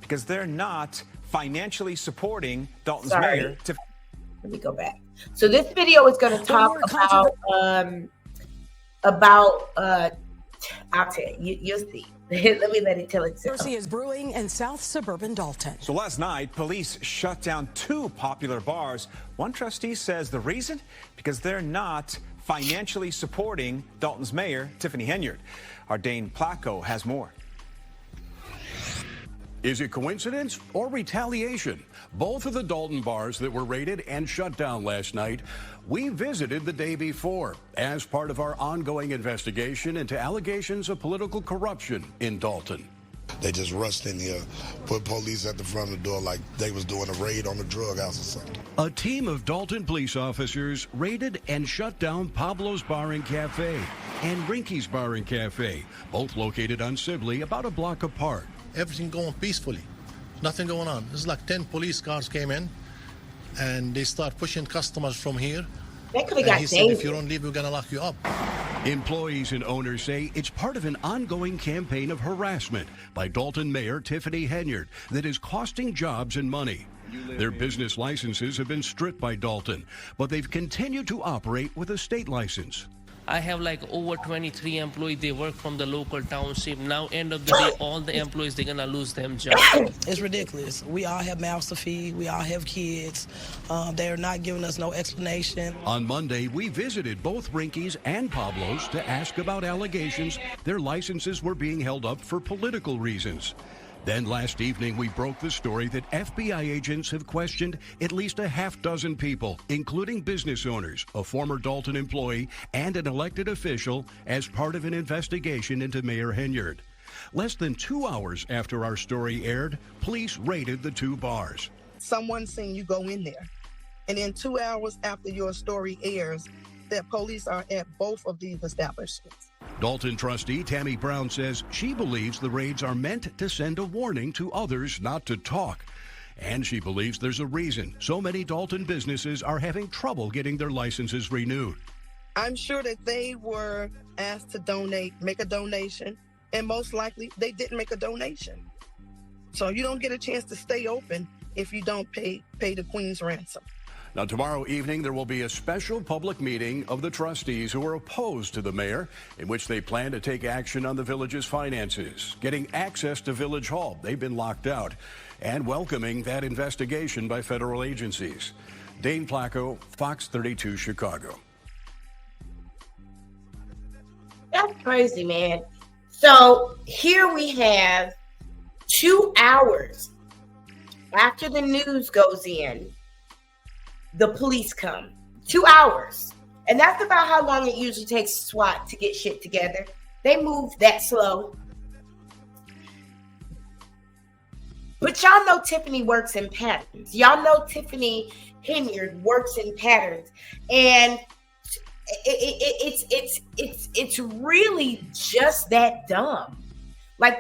because they're not financially supporting Dalton's Sorry. mayor. Let me go back. So this video is going to talk about I'll tell you, you'll see. Let me let it tell itself. Controversy is brewing in South suburban Dalton. So last night, police shut down 2 popular bars. One trustee says the reason? Because they're not financially supporting Dalton's mayor, Tiffany Henyard. Our Dane Placco has more. Is it coincidence or retaliation? Both of the Dalton bars that were raided and shut down last night, we visited the day before as part of our ongoing investigation into allegations of political corruption in Dalton. They just rushed in here, put police at the front of the door like they was doing a raid on the drug house or something. A team of Dalton police officers raided and shut down Pablo's Bar and Cafe and Rinky's Bar and Cafe, both located on Sibley, about a block apart. Everything going peacefully. Nothing going on. It's like 10 police cars came in and they start pushing customers from here. They could have got he said, if you don't leave, we're going to lock you up. Employees and owners say it's part of an ongoing campaign of harassment by Dalton Mayor Tiffany Henyard that is costing jobs and money. Their business licenses have been stripped by Dalton, but they've continued to operate with a state license. I have like over 23 employees. They work from the local township. Now, end of the day, all the employees, they're going to lose them jobs. It's ridiculous. We all have mouths to feed. We all have kids. They're not giving us no explanation. On Monday, we visited both Rinky's and Pablo's to ask about allegations their licenses were being held up for political reasons. Then last evening, we broke the story that FBI agents have questioned at least a half-dozen people, including business owners, a former Dalton employee, and an elected official, as part of an investigation into Mayor Henyard. Less than 2 hours after our story aired, police raided the 2 bars. Someone seen you go in there, and then 2 hours after your story airs, that police are at both of these establishments. Dalton trustee Tammy Brown says she believes the raids are meant to send a warning to others not to talk. And she believes there's a reason so many Dalton businesses are having trouble getting their licenses renewed. I'm sure that they were asked to make a donation, and most likely they didn't make a donation. So you don't get a chance to stay open if you don't pay the Queen's ransom. Now, tomorrow evening, there will be a special public meeting of the trustees who are opposed to the mayor, in which they plan to take action on the village's finances, getting access to Village Hall. They've been locked out, and welcoming that investigation by federal agencies. Dane Placco, Fox 32 Chicago. That's crazy, man. So here we have 2 hours after the news goes in, the police come. 2 hours. And that's about how long it usually takes SWAT to get shit together. They move that slow. But y'all know Tiffany works in patterns. Y'all know Tiffany Henyard works in patterns. And it's really just that dumb. Like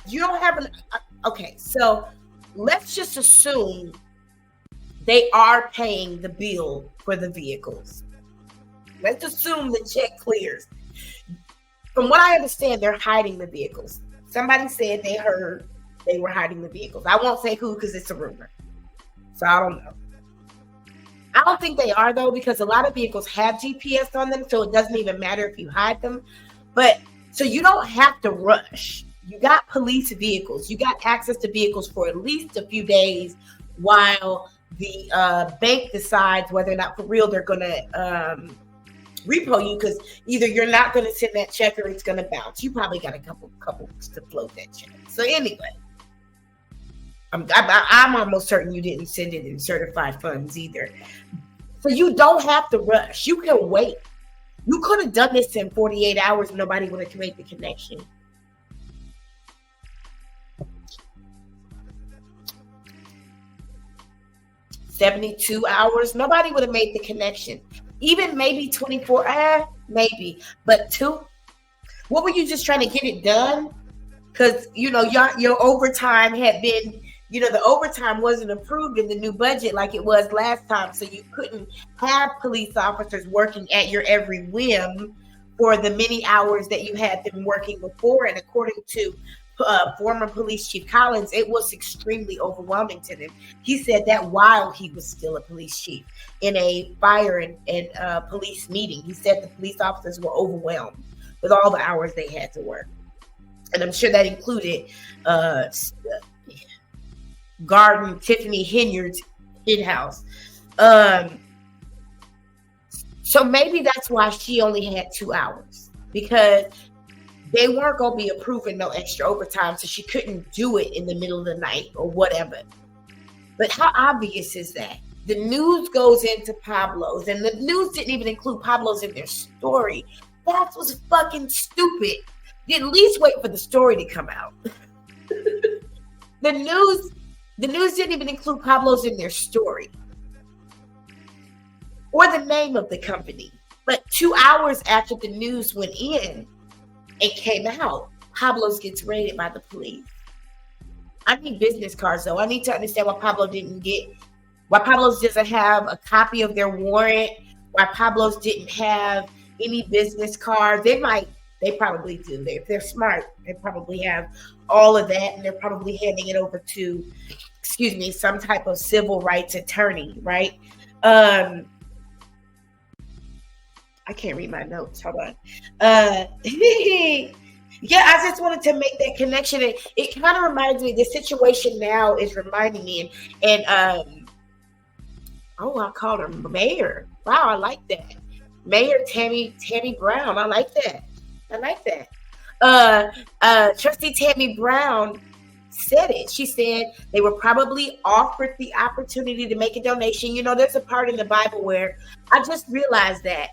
you don't have an... Okay, so let's just assume they are paying the bill for the vehicles. Let's assume the check clears. From what I understand, they're hiding the vehicles. Somebody said they heard they were hiding the vehicles. I won't say who because it's a rumor. So I don't know. I don't think they are, though, because a lot of vehicles have GPS on them, so it doesn't even matter if you hide them. But so you don't have to rush. You got police vehicles. You got access to vehicles for at least a few days while the bank decides whether or not for real they're going to repo you, because either you're not going to send that check or it's going to bounce. You probably got a couple weeks to float that check. So anyway, I'm almost certain you didn't send it in certified funds either. So you don't have to rush. You can wait. You could have done this in 48 hours and nobody would have made the connection. "72 hours, nobody would have made the connection. Even maybe 24, maybe. But 2, what were you just trying to get it done? Because, your overtime had been, the overtime wasn't approved in the new budget like it was last time. So you couldn't have police officers working at your every whim for the many hours that you had them working before. And according to former police chief Collins, it was extremely overwhelming to them. He said that while he was still a police chief in a fire and police meeting, he said the police officers were overwhelmed with all the hours they had to work. And I'm sure that included guarding Tiffany Henyard's in-house. So maybe that's why she only had 2 hours, because they weren't going to be approving no extra overtime, so she couldn't do it in the middle of the night or whatever. But how obvious is that? The news goes into Pablo's, and the news didn't even include Pablo's in their story. That was fucking stupid. You at least wait for the story to come out. The news didn't even include Pablo's in their story or the name of the company. But 2 hours after the news went in and came out, Pablo's gets raided by the police. I need business cards, though. I need to understand why Pablo's doesn't have a copy of their warrant, why Pablo's didn't have any business cards. They probably do. If they're smart, they probably have all of that, and they're probably handing it over to, some type of civil rights attorney, right? I can't read my notes. Hold on. Yeah, I just wanted to make that connection. It kind of reminds me, the situation now is reminding me, and I called her Mayor. Wow, I like that. Mayor Tammy Brown. I like that. Trustee Tammy Brown said it. She said they were probably offered the opportunity to make a donation. You know, there's a part in the Bible where I just realized how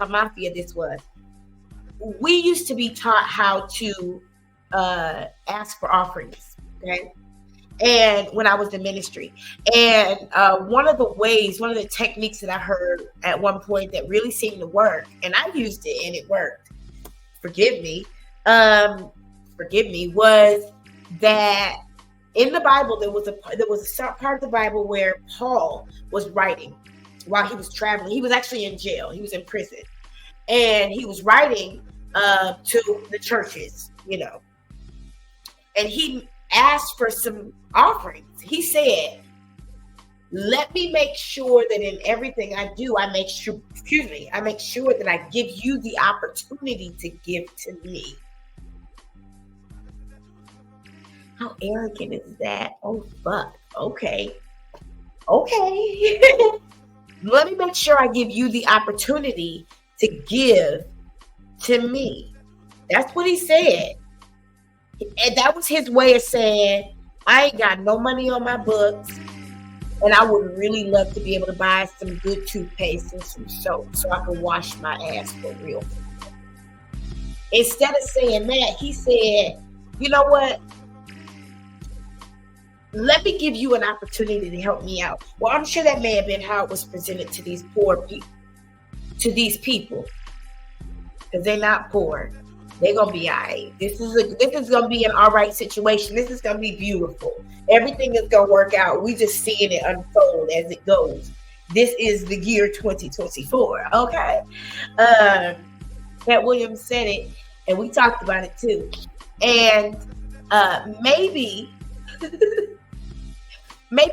mafia this was. We used to be taught how to ask for offerings, okay? And when I was in ministry, and one of the techniques that I heard at one point that really seemed to work, and I used it and it worked. Forgive me, was that in the Bible there was a part of the Bible where Paul was writing while he was traveling. He was actually in jail. He was in prison, and he was writing to the churches, you know, and he asked for some offerings. He said, let me make sure that in everything I do, I make sure that I give you the opportunity to give to me. How arrogant is that? Oh, fuck. Okay. Let me make sure I give you the opportunity to give to me. That's what he said. And that was his way of saying, I ain't got no money on my books, and I would really love to be able to buy some good toothpaste and some soap so I can wash my ass for real. Instead of saying that, he said, you know what? Let me give you an opportunity to help me out. Well, I'm sure that may have been how it was presented to these poor people, because they're not poor. They're gonna be all right. This is gonna be an all right situation. This is gonna be beautiful. Everything is gonna work out. We just seeing it unfold as it goes. This is the year 2024. Okay. Pat Williams said it, and we talked about it too. And maybe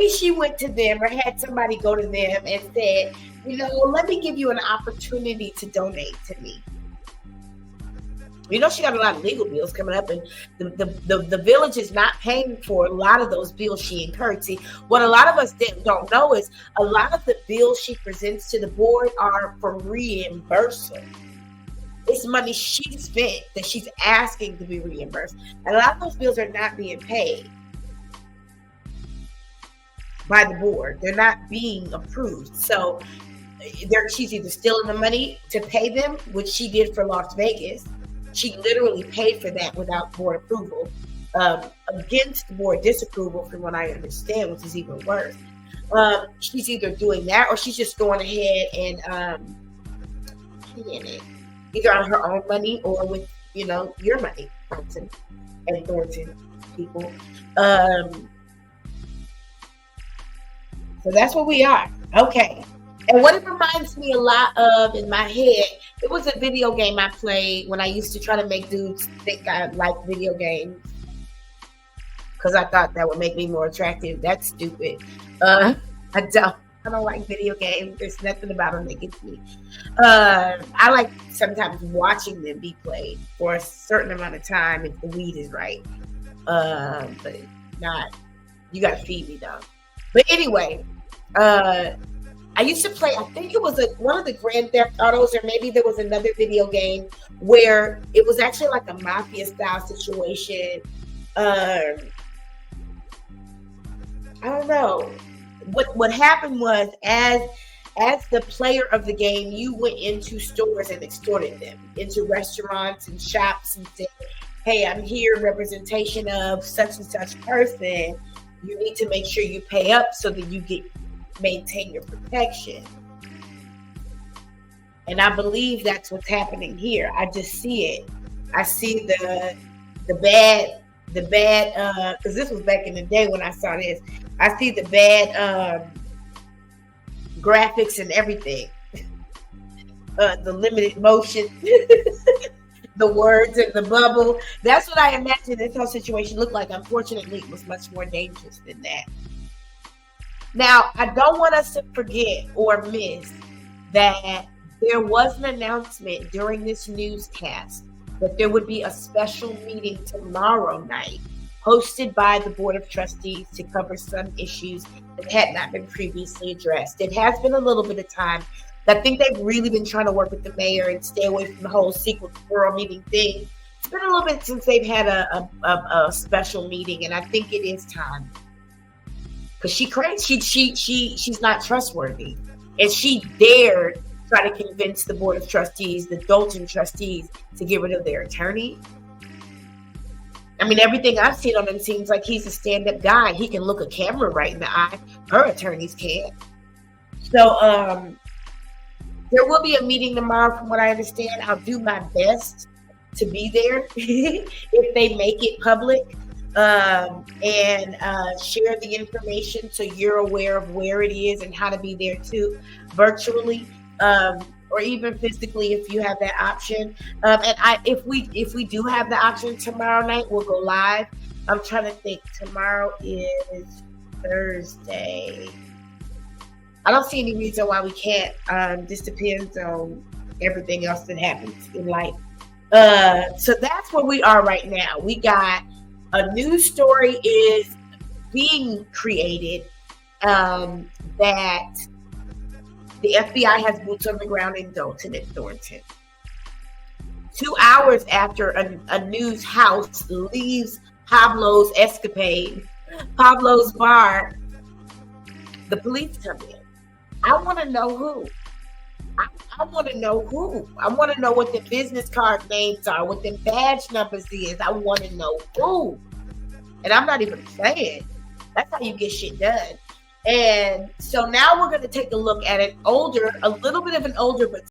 she went to them or had somebody go to them and said, you know, let me give you an opportunity to donate to me. You know, she got a lot of legal bills coming up, and the village is not paying for a lot of those bills she incurred. See, what a lot of us don't know is a lot of the bills she presents to the board are for reimbursement. It's money she spent that she's asking to be reimbursed. And a lot of those bills are not being paid by the board. They're not being approved. So she's either stealing the money to pay them, which she did for Las Vegas. She literally paid for that without board approval, against board disapproval, from what I understand, which is even worse. She's either doing that, or she's just going ahead and paying it, either on her own money or with, you know, your money, Thornton and Thornton people. So that's what we are. Okay. And what it reminds me a lot of in my head, it was a video game I played when I used to try to make dudes think I like video games. because I thought that would make me more attractive. That's stupid. I don't like video games. There's nothing about them that gets me. I like sometimes watching them be played for a certain amount of time if the weed is right. But not, you gotta feed me though. But anyway, I used to play, I think it was one of the Grand Theft Autos, or maybe there was another video game where it was actually like a mafia style situation. I don't know. What happened was, as the player of the game, you went into stores and extorted them, into restaurants and shops, and said, hey, I'm here in representation of such and such person. You need to make sure you pay up so that you maintain your protection. And I believe that's what's happening here. I just see it. I see the bad, because this was back in the day when I saw this. I see the bad graphics and everything. The limited motion, the words in the bubble. That's what I imagine this whole situation looked like. Unfortunately, it was much more dangerous than that. Now, I don't want us to forget or miss that there was an announcement during this newscast that there would be a special meeting tomorrow night hosted by the Board of Trustees to cover some issues that had not been previously addressed. It has been a little bit of time. I think they've really been trying to work with the mayor and stay away from the whole secret borough meeting thing. It's been a little bit since they've had a special meeting, and I think it is time. Because she's not trustworthy. And she dared try to convince the Board of Trustees, the Dalton trustees, to get rid of their attorney. I mean, everything I've seen on him seems like he's a stand-up guy. He can look a camera right in the eye. Her attorneys can't. So there will be a meeting tomorrow, from what I understand. I'll do my best to be there if they make it public, and share the information so you're aware of where it is and how to be there too, virtually. Or even physically if you have that option. And if we do have the option tomorrow night, we'll go live. I'm trying to think. Tomorrow is Thursday. I don't see any reason why we can't. This depends on everything else that happens in life. So that's where we are right now. We got a news story is being created that the FBI has boots on the ground in Dalton and Thornton. 2 hours after a news house leaves Pablo's bar, the police come in. I want to know who. I want to know who. I want to know what the business card names are, what the badge numbers is. I want to know who. And I'm not even playing. That's how you get shit done. And so now we're going to take a look at a little bit of an older but